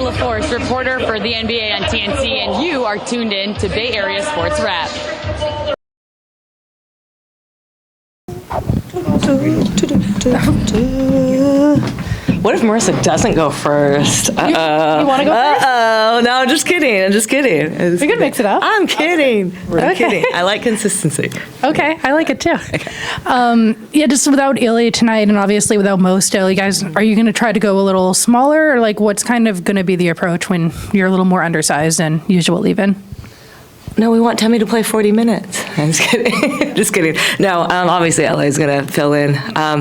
LaForce, reporter for the NBA on TNT, and you are tuned in to Bay Area Sports Wrap. What if Marissa doesn't go first? You want to go first? No, I'm just kidding. We could mix it up. I'm kidding. I'm kidding. I like consistency. Okay, I like it too. Okay. Just without Ilya tonight, and obviously without Mo still, you guys, are you going to try to go a little smaller, or like what's kind of going to be the approach when you're a little more undersized than usual even? No, we want Tammy to play 40 minutes. I'm just kidding. Just kidding. No, obviously LA is going to fill in.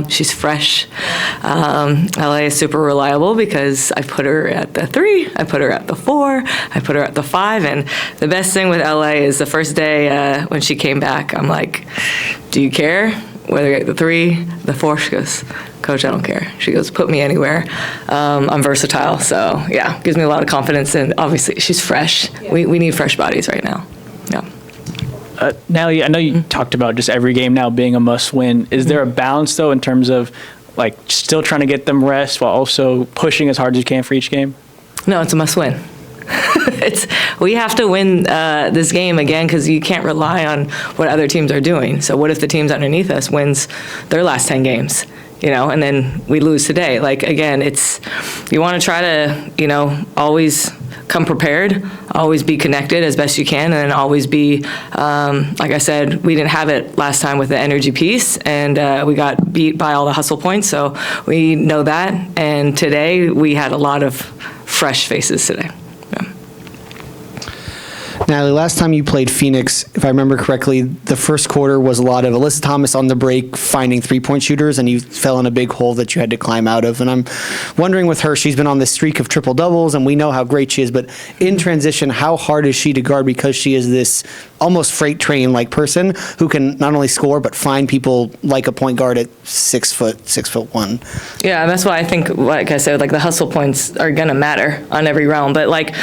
She's fresh. LA is super reliable because I put her at the 3, I put her at the 4, I put her at the 5. And the best thing with LA is the first day when she came back, I'm like, do you care whether you're at the 3, the 4? She goes, Coach, I don't care. She goes, put me anywhere. I'm versatile. So, yeah, gives me a lot of confidence. And obviously, she's fresh. Yeah. We need fresh bodies right now. Yeah. Natalie, I know you talked about just every game now being a must-win. Is there a balance, though, in terms of, like, still trying to get them rest while also pushing as hard as you can for each game? No, it's a must-win. We have to win this game again because you can't rely on what other teams are doing. So what if the teams underneath us wins their last 10 games? And then we lose today. Like, again, you want to try to, always come prepared, always be connected as best you can, and then always be, like I said, we didn't have it last time with the energy piece, and we got beat by all the hustle points, so we know that. And today, we had a lot of fresh faces today. Natalie, last time you played Phoenix, if I remember correctly, the first quarter was a lot of Alyssa Thomas on the break finding three-point shooters, and you fell in a big hole that you had to climb out of. And I'm wondering with her, she's been on this streak of triple-doubles, and we know how great she is, but in transition, how hard is she to guard because she is this almost freight train-like person who can not only score but find people like a point guard at 6'1". Yeah, that's why I think, like I said, like the hustle points are gonna matter on every round. But like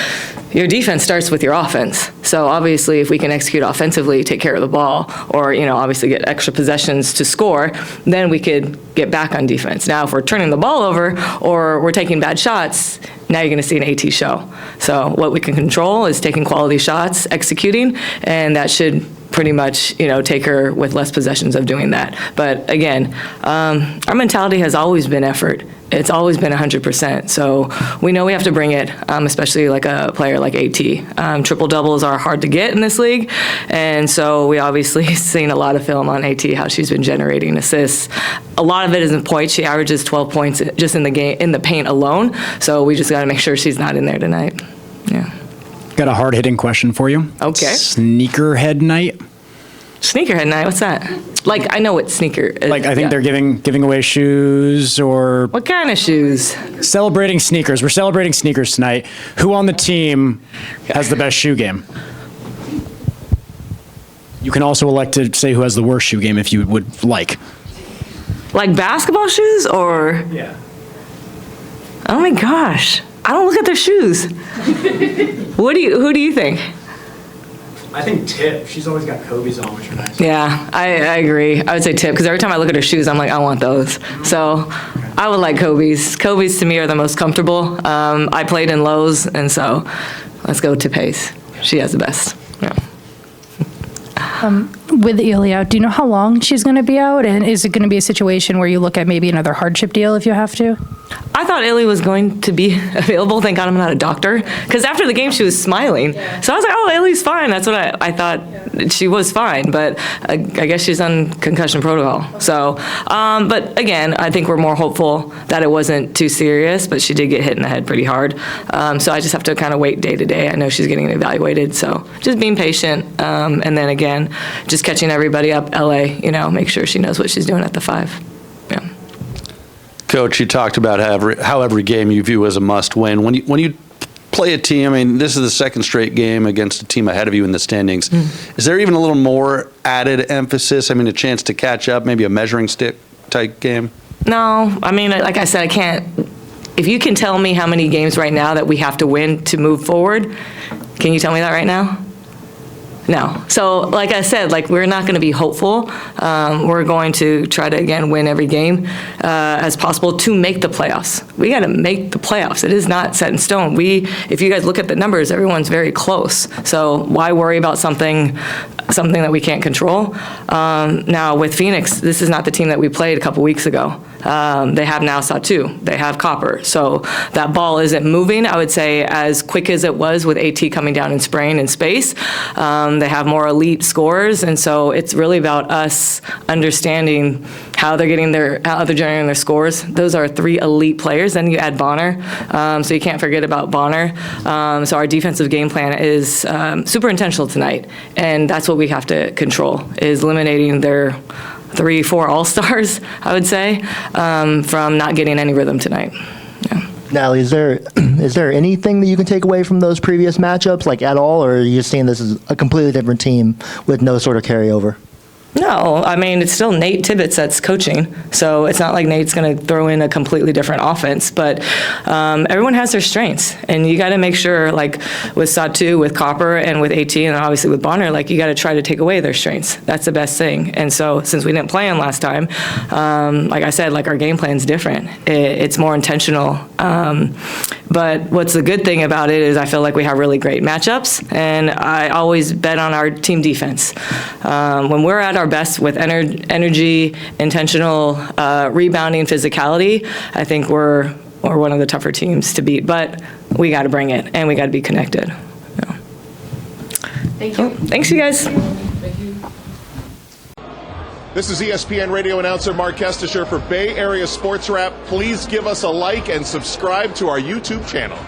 your defense starts with your offense. So obviously, if we can execute offensively, take care of the ball, or obviously get extra possessions to score, then we could get back on defense. Now, if we're turning the ball over or we're taking bad shots, now you're going to see an AT show. So what we can control is taking quality shots, executing, and that should pretty much, take her with less possessions of doing that. But again, our mentality has always been effort. It's always been 100%. So we know we have to bring it, especially like a player like AT. Triple doubles are hard to get in this league, and so we obviously seen a lot of film on AT, how she's been generating assists. A lot of it is in points. She averages 12 points just in the game, in the paint alone. So we just got to make sure she's not in there tonight. Yeah. Got a hard-hitting question for you. Okay. Sneakerhead night. Sneakerhead night. What's that? Like, I know what sneaker is. Like, I think they're giving away shoes or... What kind of shoes? Celebrating sneakers. We're celebrating sneakers tonight. Who on the team has the best shoe game? You can also elect to say who has the worst shoe game if you would like. Like basketball shoes or? Yeah. Oh my gosh. I don't look at their shoes. Who do you think? I think Tip. She's always got Kobe's on, which are nice. Yeah, I agree. I would say Tip, because every time I look at her shoes, I'm like, I want those. So I would like Kobe's. Kobe's to me are the most comfortable. I played in Lowe's, and so let's go Tip's. She has the best. Yeah. With Ilya, do you know how long she's going to be out? And is it going to be a situation where you look at maybe another hardship deal if you have to? I thought Ilya was going to be available. Thank God I'm not a doctor. Because after the game, she was smiling. Yeah. So I was like, oh, Ilya's fine. That's what I thought. Yeah. She was fine. But I guess she's on concussion protocol. So, but again, I think we're more hopeful that it wasn't too serious. But she did get hit in the head pretty hard. So I just have to kind of wait day to day. I know she's getting evaluated. So just being patient. And then again, just catching everybody up, LA, make sure she knows what she's doing at the 5. Yeah. Coach, you talked about how every game you view as a must-win. When you play a team, I mean, this is the second straight game against a team ahead of you in the standings. Is there even a little more added emphasis? I mean, a chance to catch up, maybe a measuring stick type game? No, I mean, like I said, I can't. If you can tell me how many games right now that we have to win to move forward, can you tell me that right now? No. So, like I said, like we're not going to be hopeful. We're going to try to again win every game as possible to make the playoffs. We got to make the playoffs. It is not set in stone. If you guys look at the numbers, everyone's very close. So why worry about something that we can't control? Now with Phoenix, this is not the team that we played a couple weeks ago. They have now Satu. They have Copper. So that ball isn't moving, I would say, as quick as it was with AT coming down and spraying in space. They have more elite scorers, and so it's really about us understanding how they're generating their scores. Those are 3 elite players. Then you add Bonner, so you can't forget about Bonner. So our defensive game plan is super intentional tonight, and that's what we have to control, is eliminating their 3-4 all-stars, I would say, from not getting any rhythm tonight. Yeah. Natalie, is there anything that you can take away from those previous matchups, like at all, or are you just seeing this as a completely different team with no sort of carryover? No, I mean, it's still Nate Tibbetts that's coaching, so it's not like Nate's going to throw in a completely different offense, but everyone has their strengths, and you got to make sure, like with Satu, with Copper, and with AT, and obviously with Bonner, like you got to try to take away their strengths. That's the best thing. And so since we didn't play them last time, like I said, like our game plan's different. It's more intentional. But what's the good thing about it is I feel like we have really great matchups, and I always bet on our team defense. When we're at our best with energy, intentional rebounding, physicality, I think we're one of the tougher teams to beat. But we got to bring it, and we got to be connected. Yeah. Thank you. Thanks, you guys. This is ESPN radio announcer Mark Kestisher for Bay Area Sports Wrap. Please give us a like and subscribe to our YouTube channel.